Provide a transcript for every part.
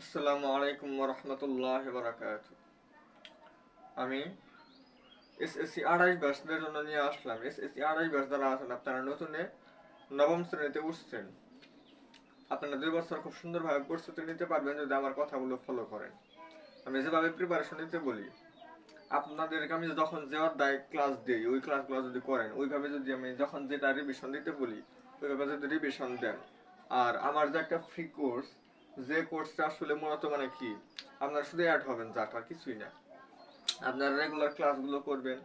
আসসালামু আলাইকুম ওয়া রাহমাতুল্লাহি ওয়া বারাকাতুহু। আমি এসএসসি 28 ব্যাচদের জন্য নিয়ে আসলাম। এসএসসি 28 ব্যাচ যারা আছেন আপনারা নতুনে নবম শ্রেণীতে উঠছেন। আপনারা 2 বছর খুব সুন্দরভাবে প্রস্তুতি নিতে পারবেন যদি আমার কথাগুলো ফলো করেন। আমি যেভাবে প্রিপারেশন নিতে বলি, আপনাদেরকে আমি যখন যে অধ্যায় ক্লাস দিই ওই ক্লাসগুলো যদি করেন, ওইভাবে যদি আমি যখন যেটা রিভিশন দিতে বলি ওইভাবে যদি রিভিশন দেন, আর আমার যে একটা ফ্রি কোর্স, যে কোর্সটা আসলে মূলত মানে কি, আপনারা শুধু অ্যাড হবেন যাটা কিছুই না। আপনারা রেগুলার ক্লাসগুলো করবেন,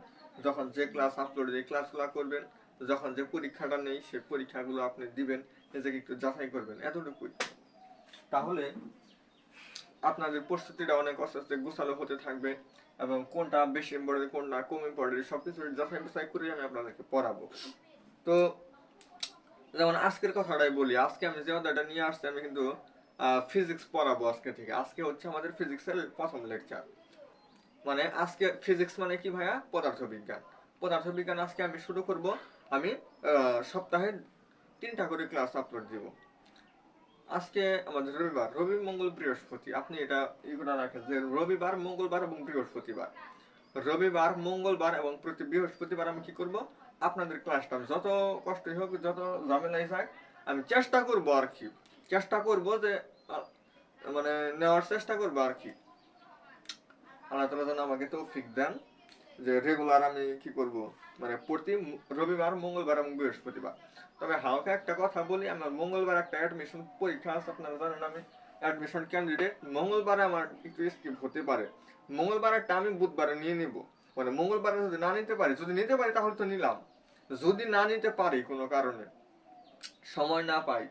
যখন যে ক্লাস আপলোড এই ক্লাসগুলো করবেন, যখন যে পরীক্ষাটা নেই সেই পরীক্ষাগুলো আপনি দিবেন, নিজেকে একটু যাচাই করবেন, এতটুকুই। তাহলে আপনাদের প্রস্তুতিটা অনেক আস্তে আস্তে গোছালো হতে থাকবে, এবং কোনটা বেশি ইম্পর্টেন্ট কোনটা কম ইম্পর্টেন্ট সব কিছু যাচাই বাছাই করে আমি আপনাদেরকে পড়াবো। তো যেমন আজকের কথাটাই বলি, আজকে আমি যে অধ্যায়টা নিয়ে আসছি আমি কিন্তু ফিজিক্স পড়াবো আজকে থেকে। আজকে হচ্ছে আমাদের ফিজিক্সের প্রথম লেকচার। মানে আজকে ফিজিক্স মানে কি ভাইয়া, পদার্থবিজ্ঞান। পদার্থবিজ্ঞান আজকে আমি শুরু করব। আমি সপ্তাহে 3টা করে ক্লাস আপলোড দিব। আজকে আমাদের রবিবার, রবি মঙ্গল বৃহস্পতি, আপনি এটা ইগুলা রাখেন যে রবিবার মঙ্গলবার এবং বৃহস্পতিবার। রবিবার মঙ্গলবার এবং প্রতি বৃহস্পতিবার আমি কি করব, আপনাদের ক্লাসটা আমি যত কষ্টই হোক যত ঝামেলাই থাক আমি চেষ্টা করব আর কি, চেষ্টা করব যে মানে নেওয়ার চেষ্টা করবো আর কি। আল্লাহ তাআলা যেন আমাকে তৌফিক দেন যে রেগুলার আমি কি করব, মানে প্রতি রবিবার মঙ্গলবার এবং বৃহস্পতিবার। তবে হালকা একটা কথা বলি, আমার মঙ্গলবার একটা অ্যাডমিশন পরীক্ষা আছে, আপনারা জানেন আমি অ্যাডমিশন ক্যান্ডিডেট। মঙ্গলবারে আমার একটু স্কিপ হতে পারে, মঙ্গলবারটা আমি বুধবারে নিয়ে নিব। মানে মঙ্গলবারে যদি না নিতে পারি, যদি নিতে পারি তাহলে তো নিলাম, যদি না নিতে পারি কোনো কারণে সময় না পাই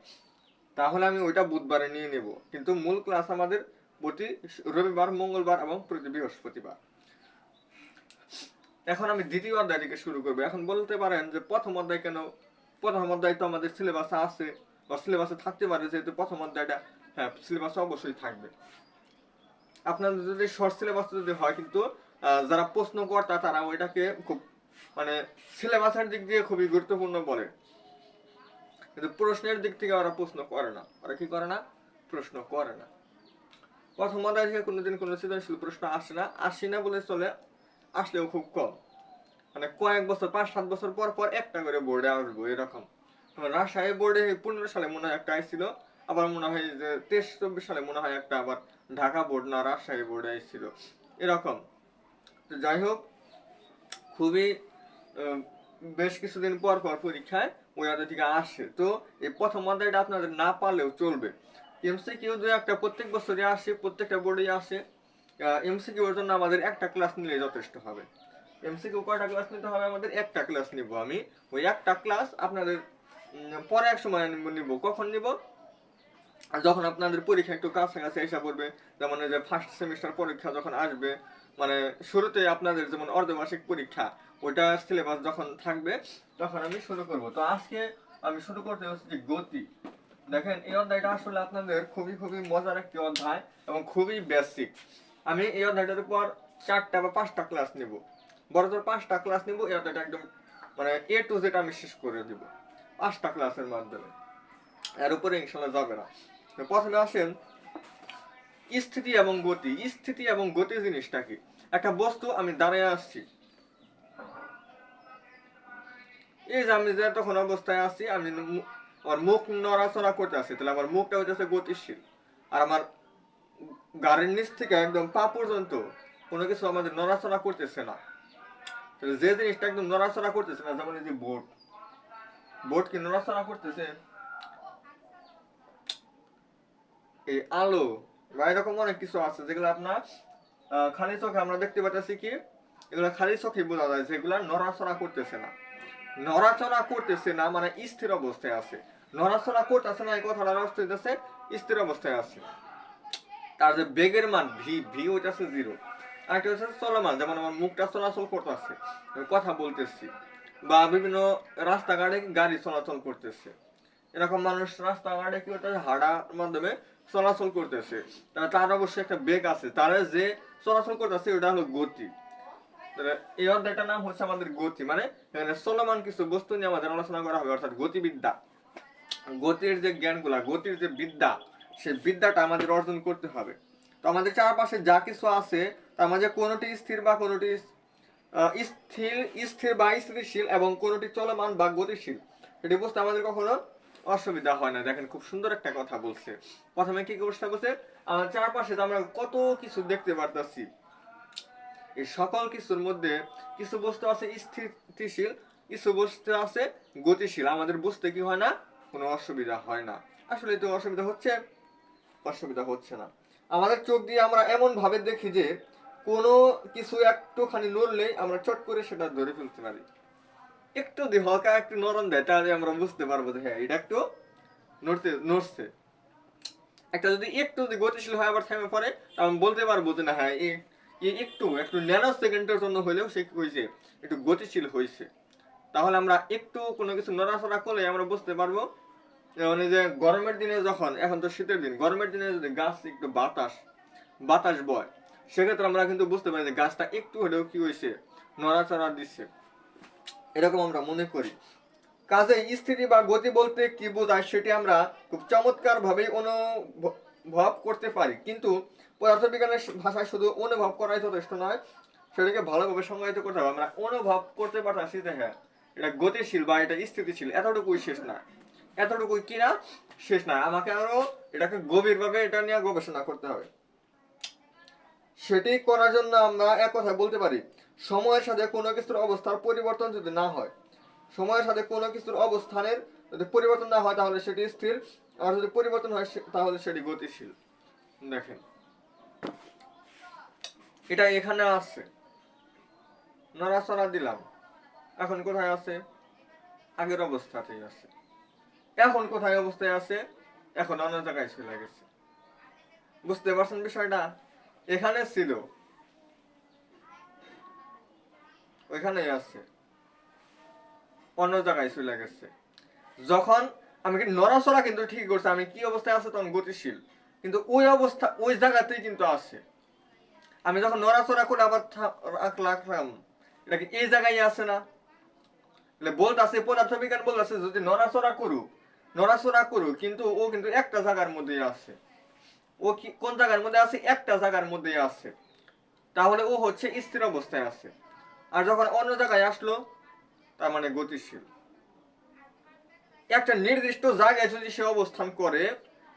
তাহলে আমি ওইটা বুধবারে নিয়ে নেব। কিন্তু মূল ক্লাস আমাদের প্রতি রবিবার মঙ্গলবার এবং প্রতি বৃহস্পতিবার। এখন আমি দ্বিতীয় অধ্যায় থেকে শুরু করবো। এখন বলতে পারেন যে প্রথম অধ্যায় কেন, প্রথম অধ্যায় তো আমাদের সিলেবাসে আছে বা সিলেবাসে থাকতে পারে, যেহেতু প্রথম অধ্যায়টা, হ্যাঁ সিলেবাসে অবশ্যই থাকবে। আপনাদের যদি শর্ট সিলেবাস যদি হয়, কিন্তু যারা প্রশ্নকর্তা তারা ওইটাকে খুব মানে সিলেবাসের দিক দিয়ে খুবই গুরুত্বপূর্ণ বলে, কিন্তু প্রশ্নের দিক থেকে ওরা প্রশ্ন করে না। ওরা কি করে না, প্রশ্ন করে না। প্রথম অধ্যায় থেকে কোনোদিন কোনো সৃজনশীল প্রশ্ন আসে না বলে চলে, আসলেও খুব কম। মানে কয়েক বছর 5-7 বছর পর পর একটা করে বোর্ডে আসবো এরকম। রাজশাহী বোর্ডে 15 সালে মনে হয় একটা আসছিল, আবার মনে হয় যে 23-24 সালে মনে হয় একটা আবার ঢাকা বোর্ড না রাজশাহী বোর্ডে আসছিল এরকম। তো যাই হোক, খুবই বেশ কিছুদিন পর পর পরীক্ষায় ওই অধ্যায় থেকে আসে। তো এই প্রথম অধ্যায়টা আপনাদের না পারলেও চলবে। এমসিকিউ দু একটা প্রত্যেক বছরই আসে, প্রত্যেকটা বোর্ডেই আসে। এমসিকিউর জন্য আমাদের একটা ক্লাস নিলে যথেষ্ট হবে। এমসিকিউ কয়টা ক্লাস নিতে হবে, আমাদের একটা ক্লাস নিব আমি। ওই একটা ক্লাস আপনাদের পরে এক সময় নিব। কখন নিব, যখন আপনাদের পরীক্ষা একটু কাছাকাছি এসে পড়বে। যেমন এই যে ফার্স্ট সেমিস্টার পরীক্ষা যখন আসবে, মানে শুরুতে আপনাদের যেমন অর্ধবার্ষিক পরীক্ষা, ওইটা সিলেবাস যখন থাকবে তখন আমি শুরু করব। তো আজকে আমি শুরু করতে হচ্ছে যে গতি। দেখেন এই অধ্যায়টা আসলে আপনাদের খুবই খুবই মজার একটি অধ্যায় এবং খুবই বেসিক। আমি এই অধ্যায়টার উপর 4টা বা 5টা ক্লাস নিব, বড়জোর 5টা ক্লাস নিব। এই অধ্যায়টা একদম মানে এ টু জেড আমি শেষ করে দিব 5টা ক্লাসের মাধ্যমে, এর উপরে ইনশাল্লাহ যাবে না। তো প্রথমে আসেন স্থিতি এবং গতি। স্থিতি এবং গতি জিনিসটা কি, একটা বস্তু আমি দাঁড়িয়ে আসছি, এই যে আমি যে তখন অবস্থায় আছি, আমি আমার মুখ নড়াচড়া করতে আসি, তাহলে আমার মুখটা হইতেছে গতিশীল। আর আমার গাড়ির নিচ থেকে একদম পা পর্যন্ত কোনো কিছু আমাদের নড়াচড়া করতেছে না। যে জিনিসটা একদম নড়াচড়া করতেছে না, যেমন এই যে বোর্ড, বোর্ড কি নড়াচড়া করতেছে, এই আলো বা এরকম অনেক কিছু আছে যেগুলো আপনার খালি চোখে আমরা দেখতে পাচ্ছি কি, এগুলো খালি চোখে বোঝা যায় যেগুলো নড়াচড়া করতেছে না। নড়াচড়া করতেছে না মানে স্থির অবস্থায় আছে। নড়াচড়া করতেছে না এই কথাটার অর্থ হইতেছে স্থির অবস্থায় আছে। তার যে বেগের মান ভি, ভি হইতেছে 0। আরেকটা হচ্ছে চলমান, যেমন আমার মুখটা চলাচল করতেছে, কথা বলতেছি, বা বিভিন্ন রাস্তাঘাটে গাড়ি চলাচল করতেছে। এরকম মানুষ রাস্তাঘাটে কি করতেছে, হাঁটার মাধ্যমে চলাচল করতেছে, তার অবশ্যই একটা বেগ আছে, তার যে চলাচল করতেছে ওটা হলো গতি। এই অধ্যায়টার নাম হচ্ছে আমাদের গতি। মানে এখানে চলমান কিছু বস্তু নিয়ে আমাদের আলোচনা করা হবে, অর্থাৎ গতিবিদ্যা। গতির যে জ্ঞানগুলা, গতির যে বিদ্যা, সেই বিদ্যাটা আমাদের অর্জন করতে হবে। তো আমাদের চারপাশে যা কিছু আছে তার মাঝে কোনোটি স্থির বা কোনোটি স্থির স্থির বা স্থিতিশীল এবং কোনোটি চলমান বা গতিশীল, এটি বুঝতে আমাদের কখনো অসুবিধা হয় না। দেখেন খুব সুন্দর একটা কথা বলছে। প্রথমে কি অবস্থা বলছে, আমার চারপাশে আমরা কত কিছু দেখতে পারতাছি, এই সকল কিছুর মধ্যে কিছু বস্তু আছে স্থিতিশীল, কিছু বস্তু আছে গতিশীল। আমাদের বুঝতে কি হয় না, কোনো অসুবিধা হয় না। আসলে তো অসুবিধা হচ্ছে, অসুবিধা হচ্ছে না। আমাদের চোখ দিয়ে আমরা এমন ভাবে দেখি যে কোনো কিছু একটুখানি নড়লেই আমরা চট করে সেটা ধরে ফেলতে পারি। একটু দিয়ে হালকা একটু নরম দেয় তাহলে আমরা বুঝতে পারবো যে হ্যাঁ এটা একটু নড়ছে। একটা যদি একটু যদি গতিশীল হয় আবার থেমে পড়ে, আমি বলতে পারবো যে না হ্যাঁ একটু একটু ন্যানো সেকেন্ডের জন্য হলেও সে হয়েছে একটু গতিশীল হয়েছে। তাহলে আমরা একটু কোনো কিছু নড়াচড়া করলে আমরা বুঝতে পারবো। মানে যে গরমের দিনে যখন, এখন তো শীতের দিন, গরমের দিনে যদি গাছ একটু বাতাস বয়, সেক্ষেত্রে আমরা কিন্তু বুঝতে পারি যে গাছটা একটু হলেও কি হয়েছে, নড়াচড়া দিচ্ছে, এরকম আমরা মনে করি। কাজে স্থিতি বা গতি বলতে কি বোঝায় সেটি আমরা খুব চমৎকার ভাবে অনুভব করতে পারি, কিন্তু পদার্থবিজ্ঞানের ভাষায় শুধু অনুভব করাই যথেষ্ট নয়, সেটাকে ভালোভাবে সংজ্ঞায়িত করতে হবে। আমরা অনুভব করতে পারছি যে হ্যাঁ এটা গতিশীল বা এটা স্থিতিশীল, এতটুকুই শেষ না, এতটুকুই কিনা শেষ না, আমাকে আরো এটাকে গভীরভাবে এটা নিয়ে গবেষণা করতে হবে। সেটি করার জন্য আমরা এক কথা বলতে পারি, সময়ের সাথে কোনো কিছুর অবস্থার পরিবর্তন যদি না হয়, সময়ের সাথে কোনো কিছুর অবস্থানের যদি পরিবর্তন না হয় তাহলে সেটি স্থির, আর যদি পরিবর্তন হয় তাহলে সেটি গতিশীল। দেখেন এটা এখানে আছে, নড়াচড়া দিলাম, এখন কোথায় আছে, আগের অবস্থাতেই আছে। এখন কোথায় অবস্থায় আছে, এখন অন্য জায়গায় চলে গেছে। বুঝতে পারছেন বিষয়টা? এখানে ছিল, ওইখানেই আছে, অন্য জায়গায় চলে গেছে। যখন আমি কি নড়াচড়া কিন্তু ঠিক করছে, আমি কি অবস্থায় আছে তখন গতিশীল, কিন্তু ওই অবস্থা ওই জায়গাতেই কিন্তু আছে। আমি যখন নড়াচড়া করে আবার রাখলাম, এটা কি এই জায়গায় আছে না? বলতেছে পদার্থবিজ্ঞান বলতেছে যদি নড়াচড়া করু কিন্তু ও কিন্তু একটা জায়গার মধ্যেই আছে। ও কি কোন জায়গার মধ্যে আছে, একটা জায়গার মধ্যেই আছে, তাহলে ও হচ্ছে স্থির অবস্থায় আছে। আর যখন অন্য জায়গায় আসলো তার মানে গতিশীল। একটা নির্দিষ্ট জায়গায় যদি সে অবস্থান করে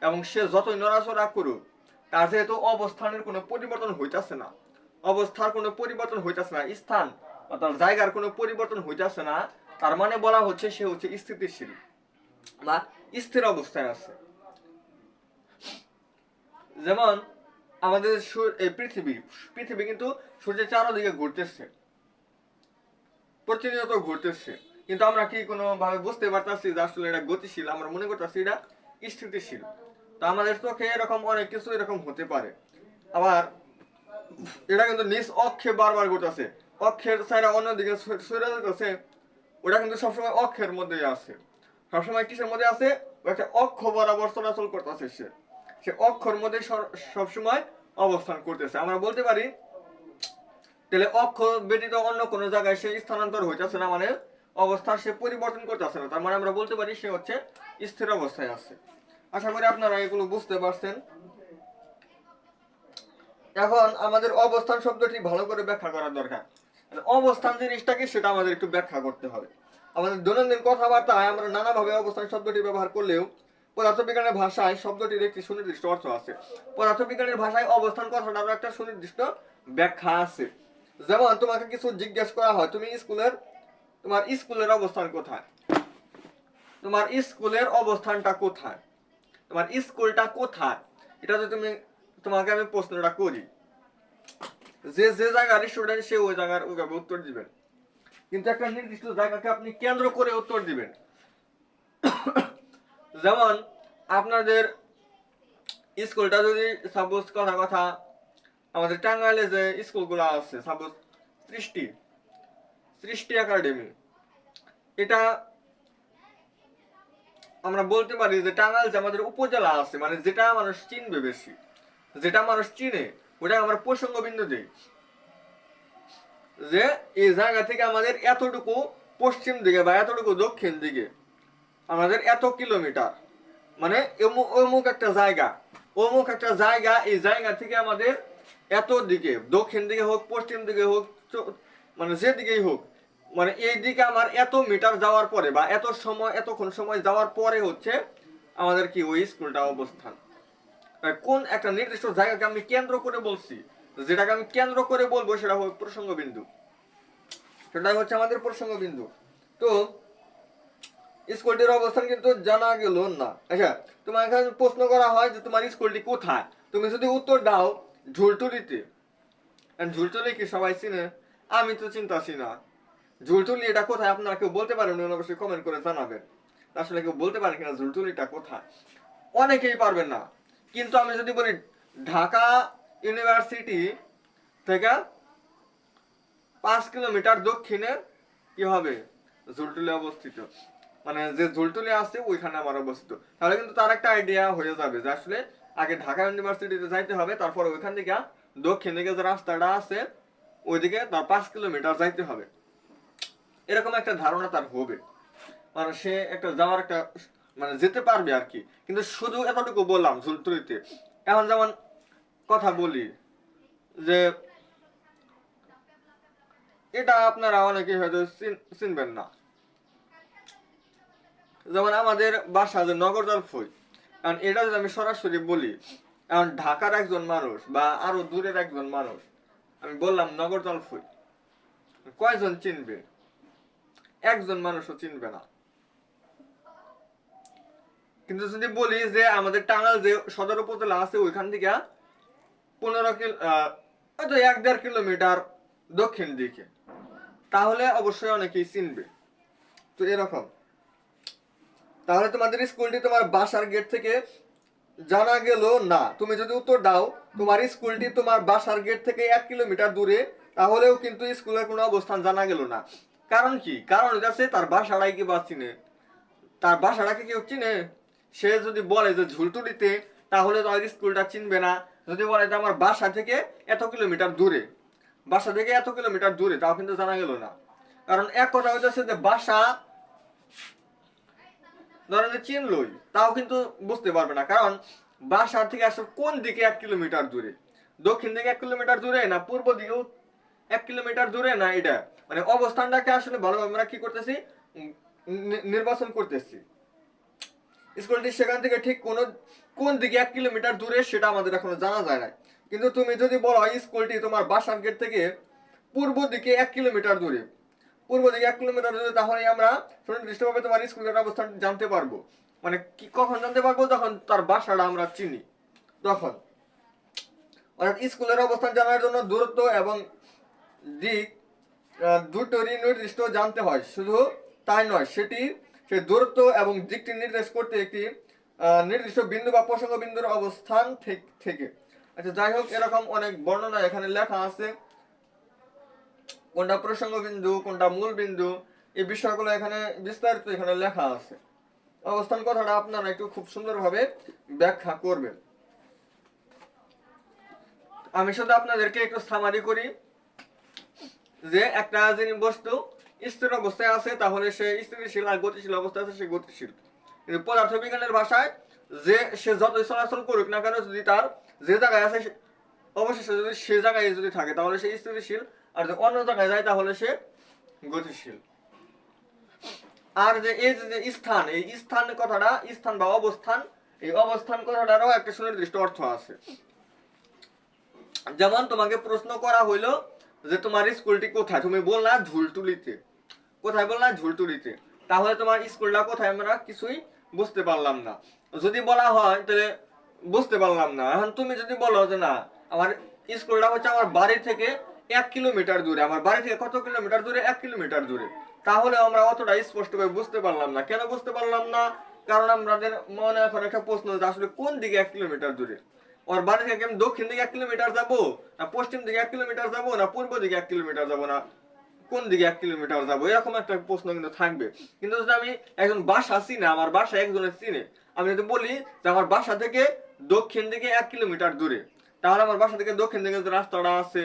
এবং সে যতই নড়াচড়া করুক, তার যেহেতু অবস্থানের কোনো পরিবর্তন হইতেছে না, অবস্থার কোনো পরিবর্তন হইতেছে না, স্থান অর্থাৎ জায়গার কোনো পরিবর্তন হইতেছে না, তার মানে বলা হচ্ছে সে হচ্ছে স্থিতিশীল বা স্থির অবস্থায় আছে। যেমন আমাদের এই পৃথিবী কিন্তু সূর্যের চারদিকে ঘুরতেছে, প্রতিনিয়ত ঘুরতেছে, কিন্তু আমরা কি কোনো ভাবে বুঝতে পারতাছি যে আসলে এটা গতিশীল? আমরা মনে করতেছি এটা স্থিতিশীল। তো আমাদের চোখে এরকম অনেক কিছু এরকম হতে পারে। আবার এটা কিন্তু নিজ অক্ষে বারবার ঘুরতেছে, অক্ষের সাইডে অন্যদিকে সরে যেতেছে, ওটা কিন্তু সবসময় অক্ষের মধ্যেই আছে। সবসময় কিসের মধ্যে আছে? একটা অক্ষ বরাবর চলাচল করতেছে, সে অক্ষর মধ্যে সবসময় অবস্থান করতেছে। আমরা বলতে পারি তাহলে অক্ষ ব্যতীত অন্য কোনো জায়গায় সে স্থানান্তর হইতেছে না, মানে অবস্থার সে পরিবর্তন করতেছে না, তার মানে আমরা বলতে পারি সে হচ্ছে স্থির অবস্থায় আছে। আশা করি আপনারা এগুলো বুঝতে পারছেন। এখন আমাদের অবস্থান শব্দটি ভালো করে ব্যাখ্যা করার দরকার। অবস্থান জিনিসটা কি সেটা আমাদের একটু ব্যাখ্যা করতে হবে। আমাদের দৈনন্দিন কথাবার্তায় আমরা নানাভাবে অবস্থান শব্দটি ব্যবহার করলেও পদার্থবিজ্ঞানের ভাষায় শব্দটির একটি সুনির্দিষ্ট অর্থ আছে। পদার্থবিজ্ঞানের ভাষায় অবস্থান কথাটারও একটা সুনির্দিষ্ট ব্যাখ্যা আছে। যেমন তোমাকে কিছু জিজ্ঞেস করা হয়, তোমার স্কুলের অবস্থান কোথায়, তোমার স্কুলের অবস্থানটা কোথায়, তোমার স্কুলটা কোথায়, এটা যদি তোমাকে আমি প্রশ্নটা করি, যে জায়গার স্টুডেন্ট সে ওই জায়গার ওইভাবে উত্তর দিবেন, কিন্তু একটা নির্দিষ্ট জায়গাকে আপনি কেন্দ্র করে উত্তর দিবেন। যেমন আপনাদের স্কুলটা যদি সাপোজ কথা আমাদের টাঙ্গাইলে যে স্কুলগুলো আছে, সাপোজ সৃষ্টি একাডেমি, এটা আমরা বলতে পারি যে টাঙ্গাইল যে আমাদের উপজেলা আছে, মানে যেটা মানুষ চিনবে বেশি, যেটা মানুষ চিনে ওটা আমরা প্রসঙ্গ বিন্দু দিই, যে এই জায়গা থেকে আমাদের এতটুকু পশ্চিম দিকে বা এতটুকু দক্ষিণ দিকে আমাদের এত কিলোমিটার, মানে অমুক একটা জায়গা, অমুক একটা জায়গা, এই জায়গা থেকে আমাদের এত দিকে, দক্ষিণ দিকে হোক পশ্চিম দিকে হোক মানে যেদিকেই হোক, মানে এই দিকে আমার এত মিটার যাওয়ার পরে বা এত সময় এতক্ষণ সময় যাওয়ার পরে হচ্ছে আমাদের কি ওই স্কুলটা অবস্থান। কোন একটা নির্দিষ্ট জায়গাকে আমি কেন্দ্র করে বলছি, যেটাকে আমি কেন্দ্র করে বলবো সেটা হচ্ছে প্রসঙ্গ বিন্দু, সেটাই হচ্ছে আমাদের প্রসঙ্গ বিন্দু। তো স্কুলটির অবস্থান কিন্তু জানা গেল না। আচ্ছা, তোমার এখানে প্রশ্ন করা হয় যে তোমার স্কুলটি কোথায়, তুমি যদি উত্তর দাও ঝুলটুলিতে। ঝুলটুলি কি সবাই চিনে? আমি তো চিন্তাছি না ঝুলটুলি এটা কোথায়। আপনারা কেউ বলতে পারেন অবশ্যই কমেন্ট করে জানাবেন, আসলে কেউ বলতে পারেন কিনা ঝুলটুলিটা কোথায়। অনেকেই পারবেন না, কিন্তু আমি যদি বলি ঢাকা ইউনিভার্সিটি থেকে 5 কিলোমিটার দক্ষিণে কি হবে ঝুলটুলি অবস্থিত, মানে যে ঝুলটুলি আছে ওইখানে আমার অবস্থিত, তাহলে কিন্তু তার একটা আইডিয়া হয়ে যাবে যে আসলে আগে ঢাকা ইউনিভার্সিটিতে যাইতে হবে, তারপর ওইখান থেকে দক্ষিণ দিকে যে রাস্তাটা আছে ওইদিকে তার 5 কিলোমিটার যাইতে হবে, এরকম একটা ধারণা তার হবে। মানে সে একটা যাওয়ার একটা মানে যেতে পারবে আর কি। কিন্তু শুধু এতটুকু বললাম ঝুলটুলিতে। এখন যেমন কথা বলি যে এটা আপনারা অনেকেই হয়তো চিনবেন না, যেমন আমাদের বাসা যে নগরজলফই, কারণ এটা যদি আমি সরাসরি বলি, এখন ঢাকার একজন মানুষ বা আরো দূরের একজন মানুষ, আমি বললাম নগরজলফই, কয়জন চিনবে? একজন মানুষও চিনবে না। কিন্তু যদি বলি যে আমাদের টাঙ্গাইল যে সদর উপজেলা আছে ওইখান থেকে 1.5 কিলোমিটার দক্ষিণ দিকে, তাহলে অবশ্যই অনেকেই চিনবে। তো এরকম, তাহলে তোমাদের স্কুলটি তোমার বাসার গেট থেকে জানা গেল না। তুমি যদি উত্তর দাও তোমার স্কুলটি তোমার বাসার গেট থেকে 1 কিলোমিটার দূরে, তাহলেও কিন্তু স্কুলের কোনো অবস্থান জানা গেল না। কারণ কি? কারণ আছে তার বাসাটাই কি বা চিনে? তার বাসাটাকে কেউ চিনে? সে যদি বলে যে ঝুলটুলিতে, তাহলে তো আর স্কুলটা চিনবে না। যদি বলে যে আমার বাসা থেকে এত কিলোমিটার দূরে, বাসা থেকে এত কিলোমিটার দূরে, তাও কিন্তু জানা গেল না। কারণ এক কথা হচ্ছে যে বাসা ধরেন যে চিনলই, তাও কিন্তু বুঝতে পারবে না, কারণ বাসা থেকে আসলে কোন দিকে 1 কিলোমিটার দূরে, দক্ষিণ দিকে 1 কিলোমিটার দূরে না পূর্ব দিকেও 1 কিলোমিটার দূরে না, এটা মানে অবস্থানটাকে আসলে ভালোভাবে আমরা কি করতেছি নির্বাচন করতেছি। স্কুলটি সেখান থেকে ঠিক কোন দিকে 1 কিলোমিটার দূরে সেটা আমাদের এখনো জানা যায় না। কিন্তু তুমি যদি বলো স্কুলটি তোমার বাসার গেট থেকে পূর্ব দিকে 1 কিলোমিটার দূরে, পূর্ব দিকে 1 কিলোমিটার দূরে, তাহলে আমরা সুনির্দিষ্টভাবে তোমার স্কুলের অবস্থান জানতে পারবো। মানে কি কখন জানতে পারবো? যখন তার বাসাটা আমরা চিনি তখন। অর্থাৎ স্কুলের অবস্থান জানার জন্য দূরত্ব এবং দিক দুটোরই নির্দিষ্ট জানতে হয়। শুধু তাই নয়, সেই দূরত্ব এবং দিকটি নির্দেশ করতে একটি নির্দিষ্ট বিন্দু বা প্রসঙ্গ বিন্দুর অবস্থান থেকে। আচ্ছা, যাই হোক, এরকম অনেক বর্ণনা এখানে লেখা আছে, কোনটা প্রসঙ্গ বিন্দু কোনটা মূল বিন্দু, এই বিষয়গুলো এখানে বিস্তারিত এখানে লেখা আছে। অবস্থান কথাটা আপনারা একটু খুব সুন্দরভাবে ব্যাখ্যা করবেন। আমি শুধু আপনাদেরকে একটু সামারি করি যে একটা জিনিস বস্তু স্থির অবস্থায় আছে তাহলে সে স্থিতিশীল, আর গতিশীল অবস্থায় আছে সে গতিশীল। কিন্তু পদার্থবিজ্ঞানের ভাষায় যে সে যতই চলাচল করুক না কেন, যদি তার যে জায়গায় আছে অবশেষে যদি সে জায়গায় যদি থাকে তাহলে সে স্থিতিশীল, আর যদি অন্য জায়গায় যায় তাহলে সে গতিশীল। আর যে এই যে স্থান, এই স্থান কথাটা, স্থান বা অবস্থান, এই অবস্থান কথাটারও একটা সুনির্দিষ্ট অর্থ আছে। যেমন তোমাকে প্রশ্ন করা হইলো যে তোমার স্কুলটি কোথায়, তুমি বললা ঝুলটুলিতে। কোথায় বললা? ঝুলটুলিতে। তাহলে তোমার স্কুলটা কোথায় আমরা কিছুই বুঝতে পারলাম না। যদি বলা হয় তাহলে বুঝতে পারলাম না। এখন তুমি যদি বলো যে না আমার স্কুলটা হচ্ছে আমার বাড়ি থেকে 1 কিলোমিটার দূরে, আমার বাড়ি থেকে কত কিলোমিটার দূরে? 1 কিলোমিটার দূরে, তাহলে আমরা অতটা স্পষ্টভাবে বুঝতে পারলাম না। কেন বুঝতে পারলাম না? কারণ আমাদের মনে এখন একটা প্রশ্ন যে আসলে কোন দিকে 1 কিলোমিটার দূরে। ওর বাড়ি থেকে আমি দক্ষিণ দিকে 1 কিলোমিটার যাবো, না পশ্চিম দিকে 1 কিলোমিটার যাবো, না পূর্ব দিকে 1 কিলোমিটার যাবো, না কোন দিকে 1 কিলোমিটার যাবো, এরকম একটা প্রশ্ন কিন্তু থাকবে। কিন্তু যদি আমি একজন বাসা চিনে, আমার বাসা একজনের চিনে, আমি যদি বলি যে আমার বাসা থেকে দক্ষিণ দিকে 1 কিলোমিটার দূরে, তাহলে আমার বাসা থেকে দক্ষিণ দিকে যে রাস্তাটা আছে,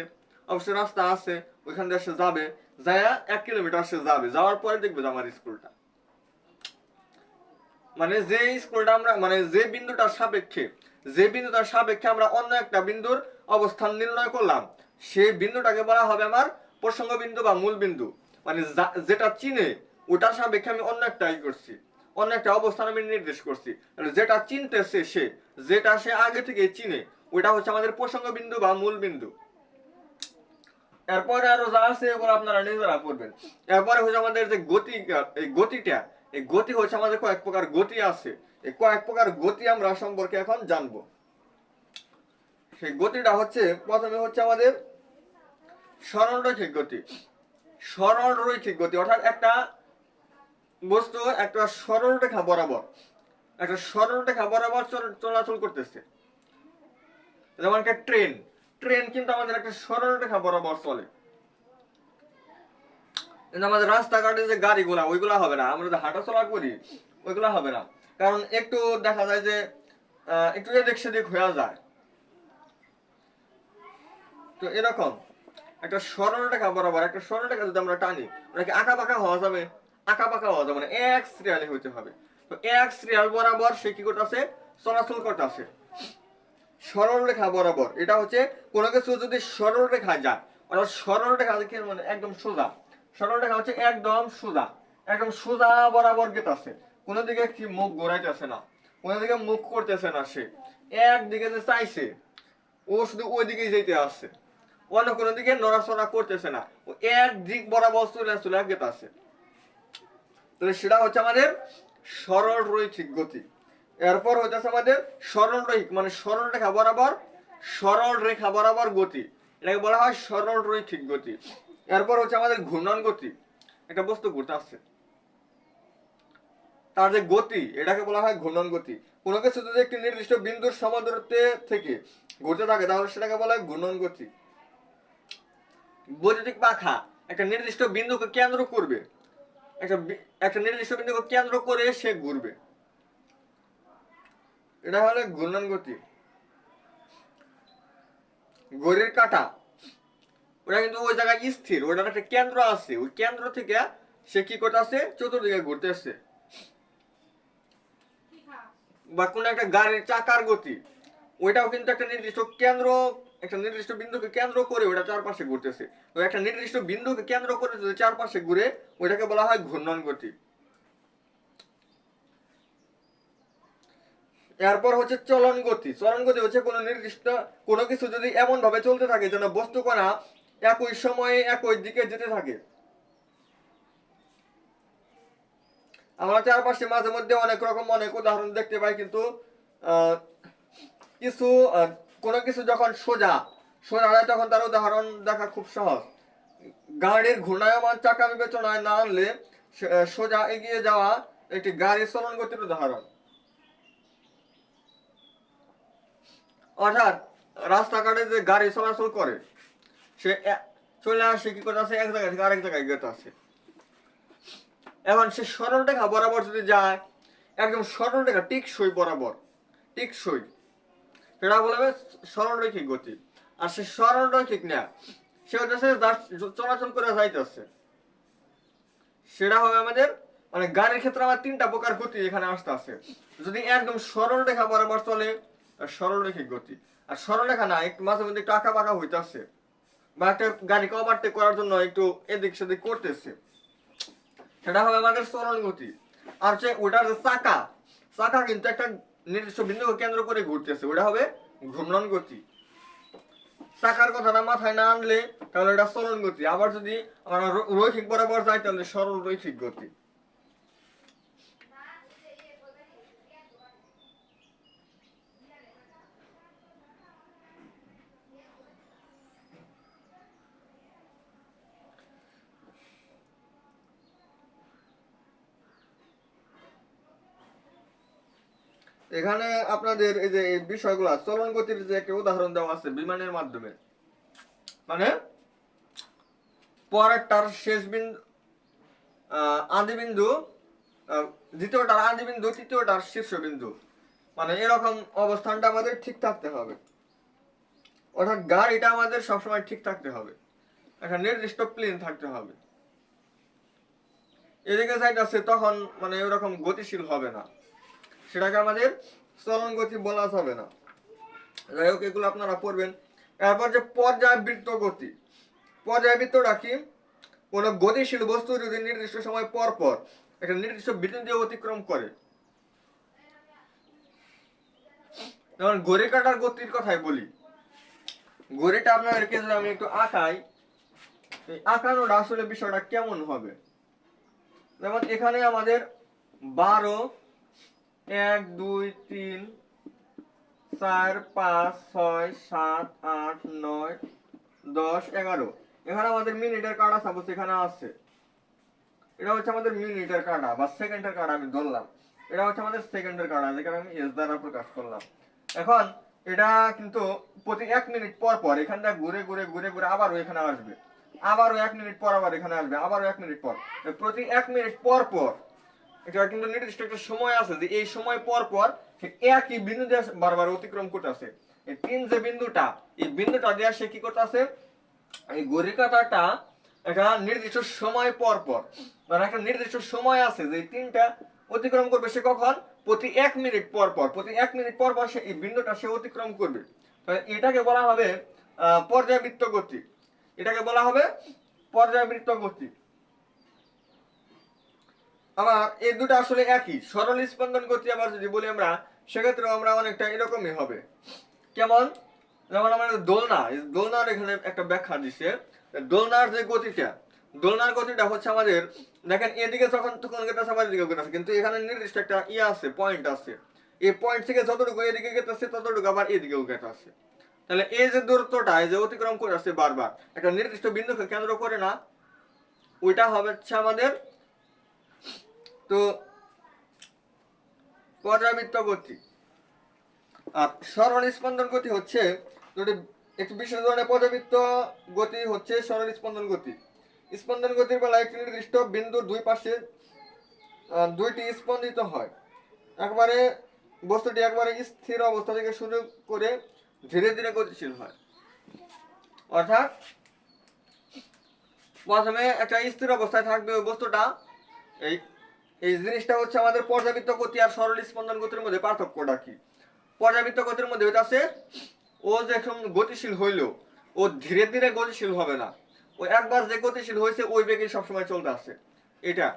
অবশ্যই রাস্তা আছে, ওইখান দিয়ে সে যাবে, যায় 1 কিলোমিটার সে যাবে, যাওয়ার পরে দেখবে যে আমার স্কুলটা, মানে যে স্কুলটা আমরা মানে যে বিন্দুটার সাপেক্ষে যে বিন্দুটার সাপেক্ষে আমরা অন্য একটা বিন্দুর অবস্থান নির্ণয় করলাম সেই বিন্দুটাকে বলা হবে আমার প্রসঙ্গ বিন্দু বা মূল বিন্দু। মানে যেটা চিনে ওটার সাপেক্ষে আমি অন্য একটা করছি, অন্য একটা অবস্থান আমি নির্দেশ করছি। যেটা চিনতেছে সে, যেটা সে আগে থেকে চিনে, ওটা হচ্ছে আমাদের প্রসঙ্গ বিন্দু বা মূল বিন্দু। এরপরে আরো যা আছে এগুলো আপনারা নিজেরা পড়বেন। এরপরে হচ্ছে আমাদের যে গতি, এই গতিটা, এই গতি হচ্ছে আমাদের কয়েক প্রকার গতি আছে। এই কয়েক প্রকার গতি আমরা সম্পর্কে এখন জানবো। সেই গতিটা হচ্ছে প্রথমে হচ্ছে আমাদের সরল রৈখিক গতি। সরল রৈখিক গতি অর্থাৎ একটা বস্তু একটা সরল রেখা বরাবর, একটা সরল রেখা বরাবর চলাচল করতেছে। যেমন একটা ট্রেন, ট্রেন কিন্তু আমাদের একটা সরল রেখা বরাবর চলে। কিন্তু আমাদের রাস্তাঘাটে যে গাড়িগুলা ওইগুলা হবে না, আমরা যে হাঁটা চলা করি ওইগুলা হবে না, কারণ একটু দেখা যায় যে একটু এদিক সেদিক হয়ে যায়। তো এরকম একটা সরল রেখা বরাবর, একটা সরল রেখা যদি আমরা টানি ওটাকে আঁকা বাঁকা হওয়া যাবে, আঁকা বাঁকা হওয়া যাবে, মানে এক সিরিয়ালে হইতে হবে। তো এক সিরিয়াল বরাবর সে কি করতেছে, চলাচল করতেছে সরল রেখা বরাবর। এটা হচ্ছে কোনো কিছু যদি সরল রেখা যায়, অর্থাৎ সরল রেখা মানে একদম সোজা, সরল রেখা হচ্ছে একদম সোজা, একদম সোজা বরাবর গেতাছে, কোনো দিকে কি মুখ ঘোরাইতেছে না, কোনো দিকে মুখ করতেছে না, সে একদিকে যে চাইছে ও শুধু ওই দিকেই যেতে আসছে, অন্য কোনো দিকে নড়াচড়া করতেছে না, ও এক দিক বরাবর চলে গেতাছে। তাহলে সেটা হচ্ছে আমাদের সরল রৈখিক গতি। এরপর হইতেছে আমাদের সরল রৈখিক, মানে সরল রেখা বরাবর, সরল রেখা বরাবর গতি, এটাকে বলা হয় সরল রৈখিক গতি। এরপর হচ্ছে আমাদের ঘূর্ণন গতি, একটা বস্তু ঘুরতে আসছে তার যে গতি এটাকে বলা হয় ঘূর্ণন গতি। কোনো কিছু যদি একটি নির্দিষ্ট বিন্দুর সমদূরত্বে থেকে ঘুরতে থাকে তাহলে সেটাকে বলা হয় ঘূর্ণন গতি। বৈদ্যুতিক পাখা একটা নির্দিষ্ট বিন্দুকে কেন্দ্র করবে, একটা নির্দিষ্ট বিন্দুকে কেন্দ্র করে সে ঘুরবে, এটা হলো ঘূর্ণন গতি। ঘড়ির কাঁটা ওটা কিন্তু ওই জায়গায় স্থির, ওটার একটা কেন্দ্র আছে, ওই কেন্দ্র থেকে সে কি করতেছে, চতুর্দিকে ঘুরতেছে। বা কোন একটা গাড়ির চাকার গতি, ওইটাও কিন্তু একটা নির্দিষ্ট কেন্দ্র, একটা নির্দিষ্ট বিন্দুকে কেন্দ্র করে ওটা চারপাশে ঘুরতেছে। তো একটা নির্দিষ্ট বিন্দুকে কেন্দ্র করে যদি চারপাশে ঘুরে ওইটাকে বলা হয় ঘূর্ণন গতি। এরপর হচ্ছে চলন গতি। চলন গতি হচ্ছে কোনো নির্দিষ্ট কোনো কিছু যদি এমন ভাবে চলতে থাকে যেন বস্তু কণা একই সময়ে একই দিকে যেতে থাকে। আমরা চারপাশে মাঝে মধ্যে অনেক রকম অনেক উদাহরণ দেখতে পাই, কিন্তু কিছু কোনো কিছু যখন সোজা সোজা হয় তখন তার উদাহরণ দেখা খুব সহজ। গাড়ির ঘূর্ণায়মান চাকা বিবেচনায় না আনলে সোজা এগিয়ে যাওয়া একটি গাড়ির চলন গতির উদাহরণ। অর্থাৎ রাস্তাঘাটে যে গাড়ি চলাচল করে সে চলে আসে কি করতেছে, এক জায়গা থেকে আরেক জায়গায় গেতে আছে। এখন সে সরল রেখা বরাবর যদি যায়, একদম সরল রেখা টিকসই বরাবর, টিকসই, সেটা বলবে সরল রৈখিক গতি। আর সে সরল রৈখিক না, সে হচ্ছে চলাচল করে যাইতেছে, সেটা হবে আমাদের মানে গাড়ির ক্ষেত্রে আমার তিনটা প্রকার গতি এখানে আসতে আছে। যদি একদম সরল রেখা বরাবর চলে সরল রৈখিক গতি, আর সরল রেখা না একটু মাঝে মধ্যে একটু আঁকা বাঁকা হইতেছে, বা একটা গাড়িকে ওভারটেক করার জন্য একটু এদিক সেদিক করতেছে, সেটা হবে আমাদের চলন গতি। আর হচ্ছে ওটার যে চাকা, চাকা কিন্তু একটা নির্দিষ্ট বিন্দুকে কেন্দ্র করে ঘুরতেছে, ওটা হবে ঘূর্ণন গতি। চাকার কথাটা মাথায় না আনলে তাহলে এটা চলন গতি, আবার যদি আমরা রৈখিক বরাবর যাই তাহলে সরল রৈখিক গতি। এখানে আপনাদের এই যে এই বিষয়গুলো চলন গতির যে একটা উদাহরণ দেওয়া আছে বিমানের মাধ্যমে, মানে পরেরটার শেষ বিন্দু আদি বিন্দু, দ্বিতীয়টার আদি বিন্দু, তৃতীয়টার শীর্ষ বিন্দু, মানে এরকম অবস্থানটা আমাদের ঠিক থাকতে হবে। অর্থাৎ গাড়িটা আমাদের সবসময় ঠিক থাকতে হবে, একটা নির্দিষ্ট প্লেন থাকতে হবে। এদিকে যাইতেছে তখন মানে এরকম গতিশীল হবে না, সেটাকে আমাদের চলন গতি বলা যাবে না। যাই হোক, এগুলো আপনারা পড়বেন। এরপর যে পর্যায়বৃত্ত গতি, পর্যায়বৃত্তটা কি? কোনো গতিশীল বস্তু যদি নির্দিষ্ট সময় পর পর একটা নির্দিষ্ট বিন্দু দিয়ে অতিক্রম করে, যেমন ঘড়ি কাটার গতির কথাই বলি, ঘড়িটা আপনাদেরকে যদি আমি একটু আঁকাই, এই আঁকানোটা আসলে বিষয়টা কেমন হবে? যেমন এখানে আমাদের 12, 1, 2, 3, 4, 5, 6, 7, 8, 9, 10, 11, এখানে আমাদের মিনিটের কাঁটা সাপোজ এখানে আছে, এটা হচ্ছে আমাদের মিনিটের কাঁটা বা সেকেন্ডের কাঁটা আমি ধরলাম, এটা হচ্ছে আমাদের সেকেন্ডের কাঁটা, যেখানে আমি এস দ্বারা প্রকাশ করলাম। এখন এটা কিন্তু প্রতি 1 মিনিট পর পর এখান থেকে ঘুরে ঘুরে ঘুরে ঘুরে আবারও এখানে আসবে, আবারও 1 মিনিট পর আবার এখানে আসবে, আবারও 1 মিনিট পর, প্রতি 1 মিনিট পর পর এটা কিন্তু নির্দিষ্ট একটা সময় আছে যে এই সময় পর পর সে একই বিন্দু দিয়ে বারবার অতিক্রম করতেছে। এই তিন যে বিন্দুটা, এই বিন্দুটা দিয়ে সে কি করতেছে, এই ঘড়ির কাঁটাটা একটা নির্দিষ্ট সময় পর পর, মানে একটা নির্দিষ্ট সময় আছে যে তিনটা অতিক্রম করবে সে কখন, প্রতি 1 মিনিট পর পর, প্রতি 1 মিনিট পর পর সে এই বিন্দুটা সে অতিক্রম করবে। এটাকে বলা হবে পর্যায়বৃত্ত গতি, এটাকে বলা হবে পর্যায়বৃত্ত গতি। আবার এই দুটো আসলে একই, সরল স্পন্দন গতি আবার যদি বলি আমরা, সেক্ষেত্রে আমরা অনেকটা এরকমই হবে। কেমন? যেমন আমাদের দোলনা, দোলনার এখানে একটা ব্যাখ্যা দিছে, দোলনার যে গতিটা, দোলনার গতিটা হচ্ছে আমাদের, দেখেন এদিকে যখন তখন গেতেছে আবার এদিকে গেতেছে, কিন্তু এখানে নির্দিষ্ট একটা আছে, পয়েন্ট আছে, এই পয়েন্ট থেকে যতটুকু এদিকে গেতেছে ততটুকু আবার এদিকেও গেতেছে। তাহলে এই যে দূরত্বটা, এই যে অতিক্রম করে আসছে বারবার একটা নির্দিষ্ট বিন্দুকে কেন্দ্র করে না, ওইটা হচ্ছে আমাদের তো পর্যাবৃত্ত গতি। আর সরল স্পন্দন গতি হচ্ছে দুটি, একটি বিশেষ ধরনের পর্যাবৃত্ত গতি হচ্ছে সরল স্পন্দন গতি। স্পন্দন গতির বেলায় একটি নির্দিষ্ট বিন্দুর দুই পাশে দুইটি স্পন্দিত হয়, একবারে বস্তুটি একবারে স্থির অবস্থা থেকে শুরু করে ধীরে ধীরে গতিশীল হয়। অর্থাৎ প্রথমে একটা স্থির অবস্থায় থাকবে ওই বস্তুটা, এই এই জিনিসটা হচ্ছে আমাদের পর্যাবৃত্ত গতি আর সরল স্পন্দন গতির মধ্যে পার্থক্যটা কি? পর্যাবৃত্ত গতির মধ্যে হইতাছে ও যখন গতিশীল হইলো ও ধীরে ধীরে গতিশীল হবে না, ও একবার যে গতিশীল হয়েছে ওই বেগে সবসময় চলতে আছে এটা।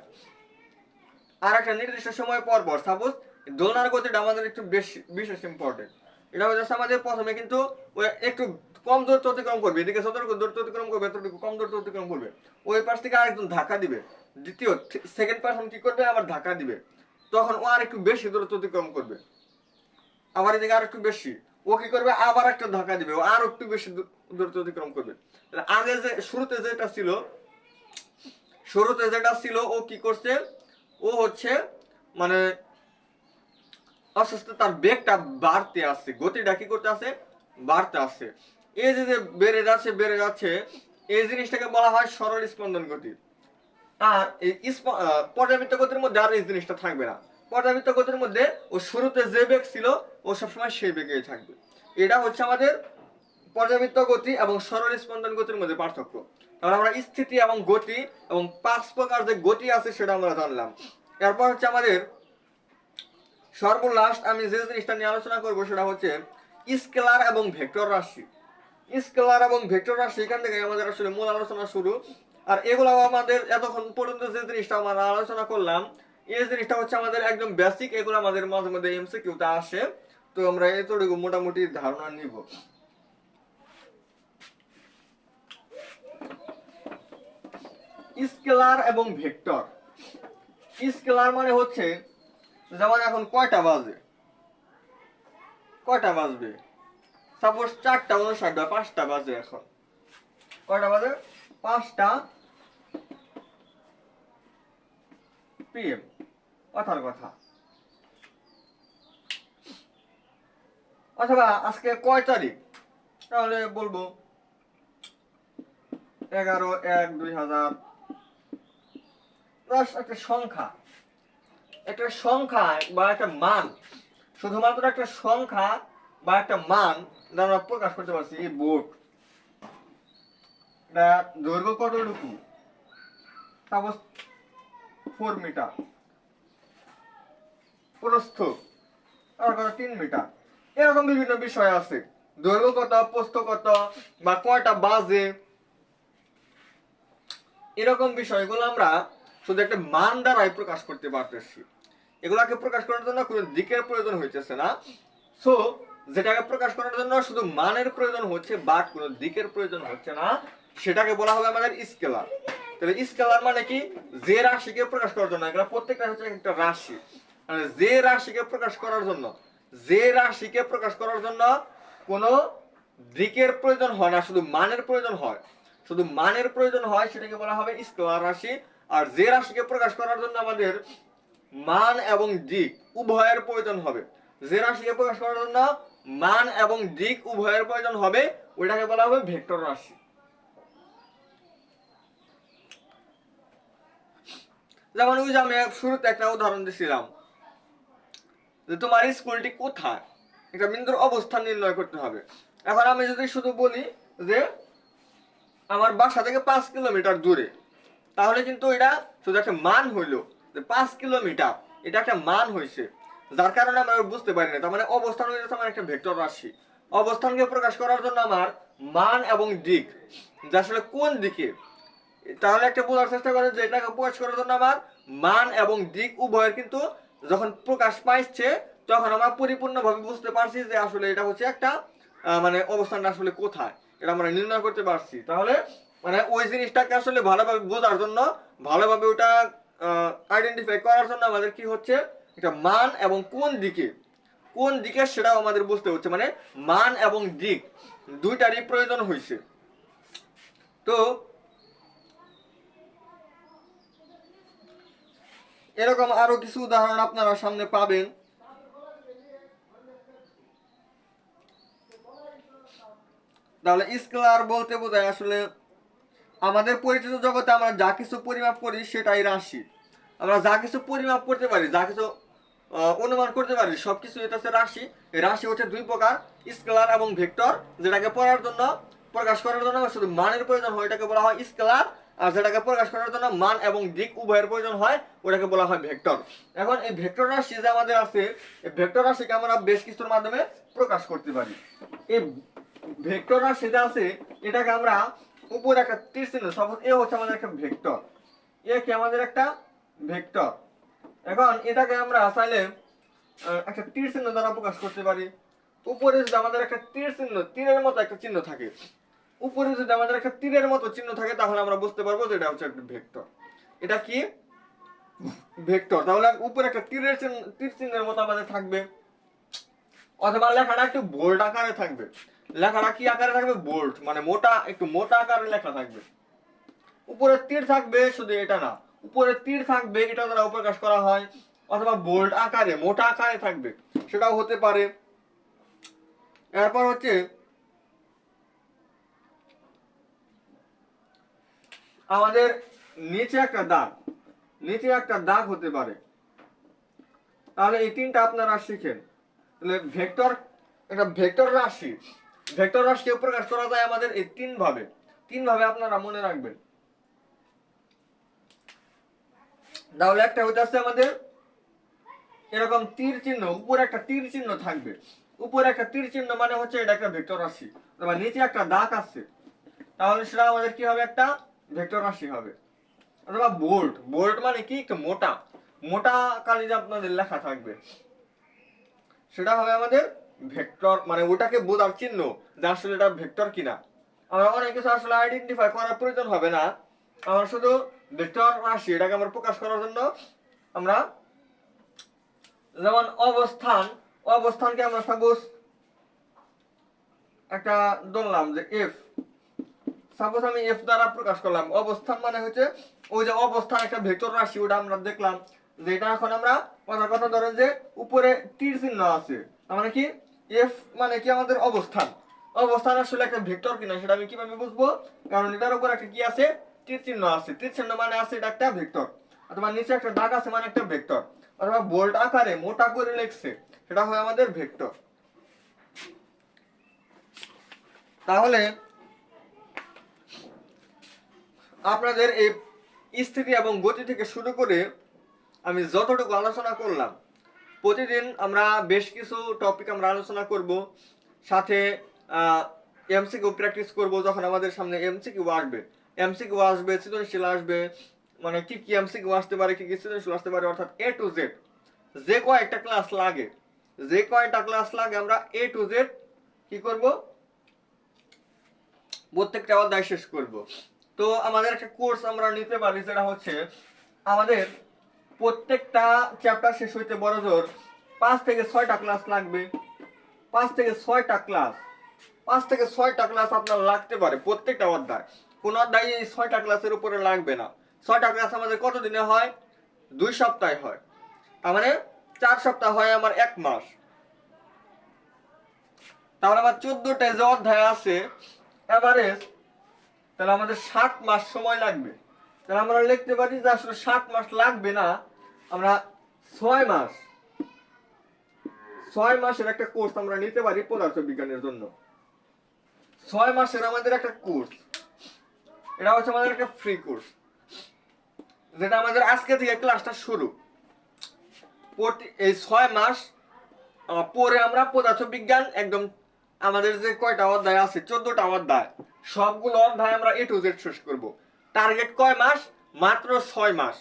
আর একটা নির্দিষ্ট সময় পর পর, সাপোজ দোলনার গতিটা আমাদের একটু বেশি বিশেষ ইম্পর্টেন্ট। এটা হচ্ছে আমাদের প্রথমে কিন্তু ও একটু কম দূরত্ব অতিক্রম করবে, এদিকে যতটুকু দূরত্ব অতিক্রম করবে ততটুকু কম দূরত্ব অতিক্রম করবে, ওই পাশ থেকে আরেকজন ধাক্কা দিবে, দ্বিতীয় সেকেন্ড পার্সন কি করবে, আবার ধাক্কা দিবে, তখন ও আর একটু বেশি দূরত্ব অতিক্রম করবে, আবার এদিকে আর একটু বেশি, ও কি করবে, আবার একটা ধাক্কা দিবে, ও আর একটু বেশি দূরত্ব অতিক্রম করবে। আগে যে শুরুতে যেটা ছিল, শুরুতে যেটা ছিল ও কি করছে, ও হচ্ছে মানে আস্তে আস্তে তার বেগটা বাড়তে আসছে, গতিটা কি করতে আছে, বাড়তে আসছে, এই যে যে বেড়ে যাচ্ছে বেড়ে যাচ্ছে, এই জিনিসটাকে বলা হয় সরল স্পন্দন গতি। আর এই পর্যাবৃত্ত গতির মধ্যে আর এই জিনিসটা থাকবে না, পর্যাবৃত্ত গতির মধ্যে ও শুরুতে যে বেগ ছিল ও সবসময় সেই বেগেই থাকবে। এটা হচ্ছে আমাদের পর্যাবৃত্ত গতি এবং সরল স্পন্দন গতির মধ্যে পার্থক্য। তাহলে আমরা স্থিতি এবং গতি এবং 5 প্রকার যে গতি আছে সেটা আমরা জানলাম। এরপর হচ্ছে আমাদের সর্বলাস্ট আমি যে জিনিসটা নিয়ে আলোচনা করবো সেটা হচ্ছে স্কেলার এবং ভেক্টর রাশি। স্কেলার এবং ভেক্টর রাশি, এখান থেকে আমাদের আসলে মূল আলোচনা শুরু। আর এগুলো আমাদের এতক্ষণ পর্যন্ত যে জিনিসটা আমরা আলোচনা করলাম, এই জিনিসটা হচ্ছে আমাদের একদম বেসিক, এগুলো আমাদের মাঝে মধ্যে এমসিকিউতে আসে, তো আমরা এতটুকু মোটামুটি ধারণা নিব। স্কেলার এবং ভেক্টর। স্কেলার মানে হচ্ছে যেমন এখন কয়টা বাজে, কয়টা বাজবে, সাপোজ 4:59 বা 5টা বাজে, এখন কয়টা বাজে, 5টা PM, কথার কথা। অথবা আজকে কয় তারিখ, তাহলে বলবো 11/1/2000, একটা সংখ্যা, একটা সংখ্যা বা একটা মান, শুধুমাত্র একটা সংখ্যা বা একটা মান আমরা প্রকাশ করতে পারছি। এই বোর্ড দৈর্ঘ্য কতটুকু, সাপোজ 4 মিটার, প্রস্থ আর 3 মিটার, এরকম বিভিন্ন বিষয় আছে। দৈর্ঘ্য কত, প্রস্থ কত, বা কয়টা বাজে, এরকম বিষয়গুলো আমরা শুধু একটা মান দ্বারাই প্রকাশ করতে পারতেছি। এগুলাকে প্রকাশ করার জন্য কোনো দিকের প্রয়োজন হইতেছে না। সো যেটাকে প্রকাশ করার জন্য শুধু মানের প্রয়োজন হচ্ছে বাট কোনো দিকের প্রয়োজন হচ্ছে না, সেটাকে বলা হবে আমাদের স্কেলার। তাহলে স্কেলার মানে কি? যে রাশিকে প্রকাশ করার জন্য, এগুলো প্রত্যেকটা হচ্ছে একটা রাশি, মানে যে রাশিকে প্রকাশ করার জন্য, যে রাশিকে প্রকাশ করার জন্য কোনো দিকের প্রয়োজন হয় না, শুধু মানের প্রয়োজন হয়, শুধু মানের প্রয়োজন হয়, সেটাকে বলা হবে স্কেলার রাশি। আর যে রাশিকে প্রকাশ করার জন্য আমাদের মান এবং দিক উভয়ের প্রয়োজন হবে, যে রাশিকে প্রকাশ করার জন্য মান এবং দিক উভয়ের প্রয়োজন হবে, ওইটাকে বলা হবে ভেক্টর রাশি। যেমন ওই যে আমি শুরুতে একটা উদাহরণ দিছিলাম যে তোমার স্কুলটি কোথায়, একটা বিন্দুর অবস্থান নির্ণয় করতে হবে। এখন আমি যদি শুধু বলি যে আমার বাসা থেকে 5 কিলোমিটার দূরে, তাহলে কিন্তু এটা শুধু একটা মান হইলো যে 5 কিলোমিটার, এটা একটা মান হয়েছে, যার কারণে আমরা বুঝতে পারি না। তার মানে অবস্থান হয়ে যাচ্ছে আমার একটা ভেক্টর রাশি। অবস্থানকে প্রকাশ করার জন্য আমার মান এবং দিক, যে আসলে কোন দিকে, তাহলে একটা বোঝার চেষ্টা করেন যে এটাকে প্রকাশ করার জন্য আমার মান এবং দিক উভয়ের কিন্তু যখন প্রকাশ পাইছে, তখন আমরা পরিপূর্ণভাবে বুঝতে পারছি যে আসলে এটা হচ্ছে একটা মানে অবস্থানটা আসলে কোথায়, এটা আমরা নির্ণয় করতে পারছি। তাহলে মানে ওই জিনিসটাকে আসলে ভালোভাবে বোঝার জন্য, ভালোভাবে ওটা আইডেন্টিফাই করার জন্য আমাদের কি হচ্ছে, একটা মান এবং কোন দিকে, কোন দিকে সেটাও আমাদের বুঝতে হচ্ছে, মানে মান এবং দিক দুইটারই প্রয়োজন হয়েছে। তো এরকম আরো কিছু উদাহরণ আপনারা সামনে পাবেন। তাহলে স্কেলার বলতে বোঝায় আসলে আমাদের পরিচিত জগতে আমরা যা কিছু পরিমাপ করি সেটাই রাশি। আমরা যা কিছু পরিমাপ করতে পারি, যা কিছু অনুমান করতে পারি, সবকিছু এটা হচ্ছে রাশি। এই রাশি হচ্ছে দুই প্রকার, স্কেলার এবং ভেক্টর। যেটাকে পড়ার জন্য, প্রকাশ করার জন্য শুধু মানের প্রয়োজন হয়, এটাকে বলা হয় স্কেলার। আর যেটাকে প্রকাশ করার জন্য মান এবং দিক উভয়ের প্রয়োজন হয়, ওটাকে বলা হয় ভেক্টর। এখন এই ভেক্টর রাশি যে আমাদের আছে, এই ভেক্টর রাশিকে আমরা বেশ কিছুর মাধ্যমে প্রকাশ করতে পারি। এই ভেক্টর রাশি যে আছে, এটাকে আমরা উপরে একটা তীর চিহ্ন, সাপোজ এ হচ্ছে আমাদের একটা ভেক্টর, এ কি আমাদের একটা ভেক্টর। এখন এটাকে আমরা চাইলে একটা তীর চিহ্ন দ্বারা প্রকাশ করতে পারি। উপরে যদি আমাদের একটা তীর চিহ্ন, তীরের মতো একটা চিহ্ন থাকে, উপরে যদি আমাদের একটা তীরের মতো চিহ্ন থাকে, তাহলে আমরা বুঝতে পারবো যে এটা হচ্ছে একটা ভেক্টর। এটা কি ভেক্টর। তাহলে উপরে একটা তীরের চিহ্ন, তীর চিহ্নের মতো আমাদের থাকবে, অথবা লেখাটা একটু বোল্ড আকারে থাকবে। লেখাটা কি আকারে থাকবে? বোল্ড, মানে মোটা, একটু মোটা আকারে লেখা থাকবে। উপরে তীর থাকবে, শুধু এটা না, উপরে তীর থাকবে, এটা দ্বারা প্রকাশ করা হয়। অথবা বোল্ড আকারে, মোটা আকারে থাকবে, সেটাও হতে পারে। এরপর হচ্ছে আমাদের নিচে একটা দাগ, নিচে একটা দাগ হতে পারে। তাহলে এই তিনটা আপনারা শিখেন। তাহলে ভেক্টর, একটা ভেক্টর রাশি, ভেক্টর রাশিকে প্রকাশ করা যায় আমাদের এই তিন ভাবে। তিন ভাবে আপনারা মনে রাখবেন। তাহলে একটা হইতে আসছে আমাদের এরকম তীর চিহ্ন, উপরে একটা তীর চিহ্ন থাকবে। উপরে একটা তীর চিহ্ন মানে হচ্ছে এটা একটা ভেক্টর রাশি। অথবা নিচে একটা দাগ আছে, তাহলে সেটা আমাদের কি হবে? একটা ভেক্টর রাশি হবে। অথবা বোল্ড, বোল্ড মানে কি? একটু মোটা, মোটা কালিতে আপনাদের লেখা থাকবে, সেটা হবে আমাদের ভেক্টর, মানে ওটাকে বোঝার চিহ্ন যে আসলে এটা ভেক্টর কিনা। আমরা অনেক কিছু আসলে আইডেন্টিফাই করার প্রয়োজন হবে না, আমরা শুধু ভেক্টর রাশি এটাকে আমরা প্রকাশ করার জন্য আমরা, যেমন অবস্থান, অবস্থানকে আমরা সাপোজ একটা ধরলাম যে এফ, সাপোজ আমি এফ দ্বারা প্রকাশ করলাম। অবস্থান মানে হচ্ছে ওই যে অবস্থান একটা ভেক্টর রাশি, ওটা আমরা দেখলাম যে এটা। এখন আমরা কথার কথা ধরেন যে উপরে তীর চিহ্ন আছে, তার মানে কি এফ মানে কি আমাদের অবস্থান। অবস্থান আসলে একটা ভেক্টর কিনা সেটা আমি কিভাবে বুঝবো? কারণ এটার উপর একটা কি আছে? তীর চিহ্ন আছে। তীর চিহ্ন মানে আছে এটা একটা ভেক্টর। অথবা নিচে একটা দাগ আছে মানে একটা ভেক্টর। অথবা বোল্ড আকারে মোটা করে লিখছে, সেটা হয় আমাদের ভেক্টর। তাহলে আপনাদের এই স্থিতি এবং গতি থেকে শুরু করে আমি যতটুকু আলোচনা করলাম, প্রতিদিন আমরা বেশ কিছু টপিক আমরা আলোচনা করব। সাথে এমসিকিউ প্র্যাকটিস করব, যখন আমাদের সামনে এমসিকিউ আসবে সৃজনশীল আসবে, মানে কি কি এমসিকিউ আসতে পারে, কি কি সৃজনশীল আসতে পারে, অর্থাৎ এ টু জেড যে কয়েকটা ক্লাস লাগে, আমরা এ টু জেড কি করব, প্রত্যেকটা অধ্যায় শেষ করব। তো আমাদের একটা কোর্স আমরা নিতে পারি, যেটা হচ্ছে আমাদের প্রত্যেকটা চ্যাপ্টার শেষ হইতে বড় জোর 5 থেকে 6টা ক্লাস লাগবে। 5 থেকে 6টা ক্লাস আপনার লাগতে পারে প্রত্যেকটা অধ্যায়। কোন অধ্যায় এই 6টা ক্লাসের উপরে লাগবে না। 6টা ক্লাস আমাদের কত দিনে হয়? 2 সপ্তাহে হয়। তার মানে 4 সপ্তাহ হয় আমার 1 মাস। তাহলে আমার 14টা যে অধ্যায় আছে এভারেজ, তাহলে আমাদের 7 মাস সময় লাগবে। তাহলে আমরা লিখতে পারি যে আসলে 7 মাস লাগবে না, আমরা 6 মাসের একটা কোর্স আমরা নিতে পারি পদার্থবিজ্ঞানের জন্য। 6 মাসের আমাদের একটা কোর্স, এটা হচ্ছে আমাদের একটা ফ্রি কোর্স, যেটা আমাদের আজকে থেকে ক্লাসটা শুরু। এই 6 মাস পরে আমরা পদার্থবিজ্ঞান একদম আমাদের যে কয়টা অধ্যায় আছে 14টা অধ্যায়, সবগুলো অধ্যায় আমরা এ টু জেড শেষ করব। টার্গেট কয় মাস? মাত্র 6 মাস।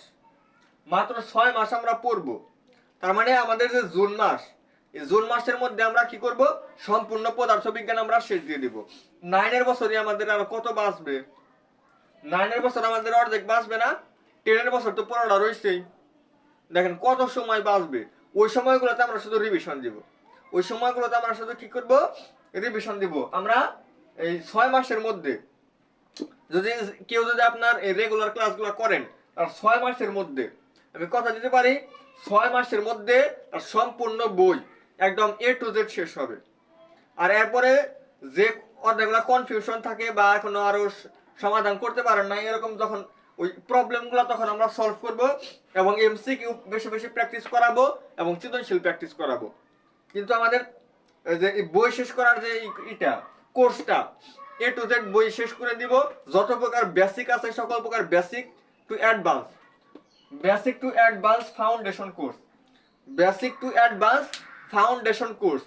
মাত্র 6 মাস আমরা পড়ব। তার মানে আমাদের যে জুন মাস, এই জুন মাসের মধ্যে আমরা কি করব? সম্পূর্ণ পদার্থবিজ্ঞান আমরা শেষ দিয়ে দিব। 9 এর বছরে আমাদের আর কত বাঁচবে? 9 এর বছর আমাদের অর্ধেক বাঁচবে না? 10 এর বছর তো পড়াটা রয়েছেই। দেখেন কত সময় বাঁচবে। ওই সময়গুলোতে আমরা শুধু রিভিশন দিব। কি করব? রিভিশন দিব। আমরা এই 6 মাসের মধ্যে যদি কেউ আপনার এই রেগুলার ক্লাসগুলো করেন, আর 6 মাসের মধ্যে আমি কথা দিতে পারি, 6 মাসের মধ্যে আর সম্পূর্ণ বই একদম এ টু জেড শেষ হবে। আর এরপরে যে অর্ধেকগুলো কনফিউশন থাকে বা এখনো আরো সমাধান করতে পারেন না, এরকম যখন ওই প্রবলেমগুলো তখন আমরা সলভ করব এবং এমসিকিউ বেশি বেশি প্র্যাকটিস করাবো এবং সৃজনশীল প্র্যাকটিস করাবো। কিন্তু আমাদের যে বই শেষ করার যে এটা কোর্সটা এ টু জেড বই শেষ করে দিব। যত প্রকার বেসিক আছে সকল প্রকার basic to advance foundation course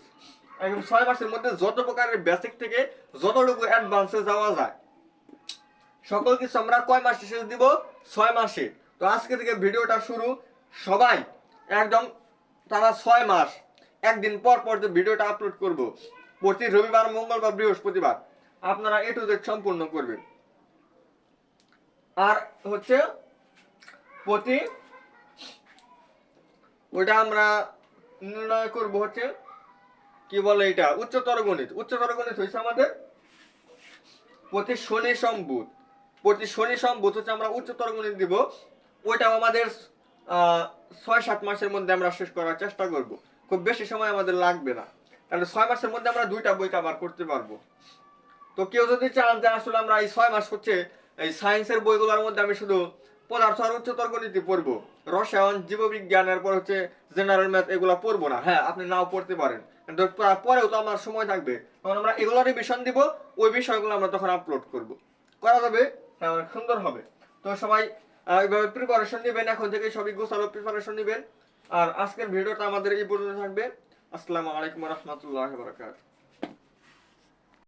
একদম 6 মাসের মধ্যে যত প্রকারের বেসিক থেকে যতটুকু অ্যাডভান্সে যাওয়া যায় সকল কিছু আমরা কয় মাসে শেষ দিব? 6 মাসে। তো আজকে থেকে ভিডিওটা শুরু, সবাই একদম তারা 6 মাস একদিন পর পর যে ভিডিওটা আপলোড করব, প্রতি রবিবার, মঙ্গলবার, বৃহস্পতিবার আপনারা এ টু জেড সম্পূর্ণ করবেন। আর হচ্ছে ওইটা আমরা নির্ণয় করব হচ্ছে কি বলে এটা, উচ্চতর গণিত হয়েছে আমাদের প্রতি শনি সম্বুধ হচ্ছে আমরা উচ্চতর গণিত দিব। ওইটাও আমাদের 6-7 মাসের মধ্যে আমরা শেষ করার চেষ্টা করব। খুব বেশি সময় আমাদের লাগবে না, তাহলে 6 মাসের মধ্যে আমরা 2টা বই কভার করতে পারবো। তো কেউ যদি চান যে আসলে আমরা এই 6 মাস হচ্ছে এই সায়েন্সের বইগুলোর মধ্যে আমি শুধু পদার্থ আর উচ্চতর গণিতই পড়বো, রসায়ন, জীববিজ্ঞানের পর হচ্ছে জেনারেল ম্যাথ এগুলো পড়বো না, হ্যাঁ আপনি নাও পড়তে পারেন, কিন্তু পরেও তো আমার সময় থাকবে, তখন আমরা এগুলো রিভিশন দিব, ওই বিষয়গুলো আমরা তখন আপলোড করব, করা যাবে, হ্যাঁ অনেক সুন্দর হবে। তো সবাই এইভাবে প্রিপারেশন নেবেন, এখন থেকে সবই গোছালো প্রিপারেশন নেবেন। আর আজকের ভিডিওটা আমাদের এই পর্যন্ত থাকবে। আসসালামু আলাইকুম ওয়া রাহমাতুল্লাহি ওয়া বারাকাতুহু।